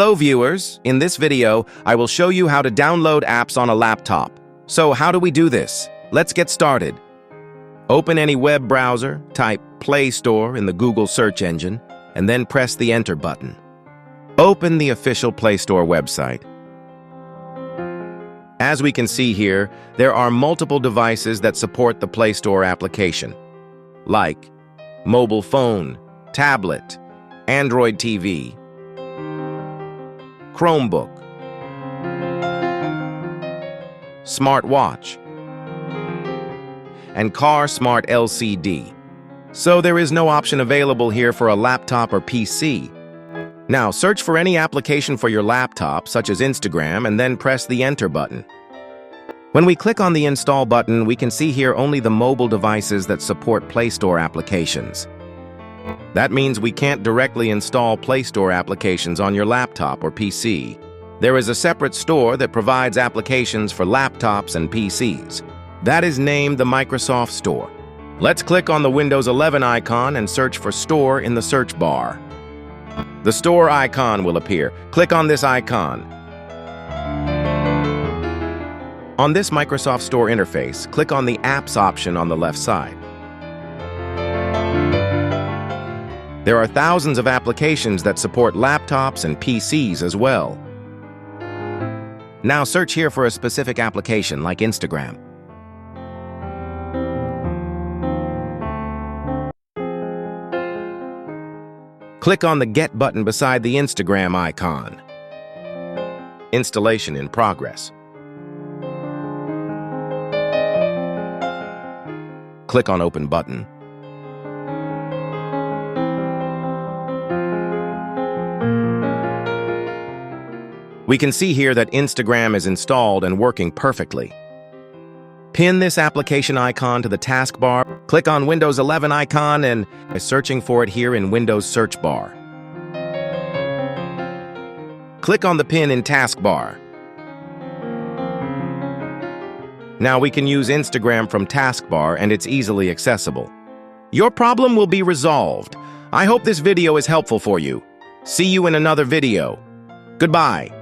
Hello viewers, in this video, I will show you how to download apps on a laptop. So how do we do this? Let's get started. Open any web browser, type Play Store in the Google search engine, and then press the Enter button. Open the official Play Store website. As we can see here, there are multiple devices that support the Play Store application, like mobile phone, tablet, Android TV, Chromebook, smartwatch, and Car Smart LCD. So there is no option available here for a laptop or PC. Now search for any application for your laptop, such as Instagram, and then press the Enter button. When we click on the Install button, we can see here only the mobile devices that support Play Store applications. That means we can't directly install Play Store applications on your laptop or PC. There is a separate store that provides applications for laptops and PCs. That is named the Microsoft Store. Let's click on the Windows 11 icon and search for Store in the search bar. The Store icon will appear. Click on this icon. On this Microsoft Store interface, click on the Apps option on the left side. There are thousands of applications that support laptops and PCs as well. Now search here for a specific application like Instagram. Click on the Get button beside the Instagram icon. Installation in progress. Click on Open button. We can see here that Instagram is installed and working perfectly. Pin this application icon to the taskbar, click on Windows 11 icon and searching for it here in Windows search bar. Click on the pin in taskbar. Now we can use Instagram from taskbar and it's easily accessible. Your problem will be resolved. I hope this video is helpful for you. See you in another video. Goodbye.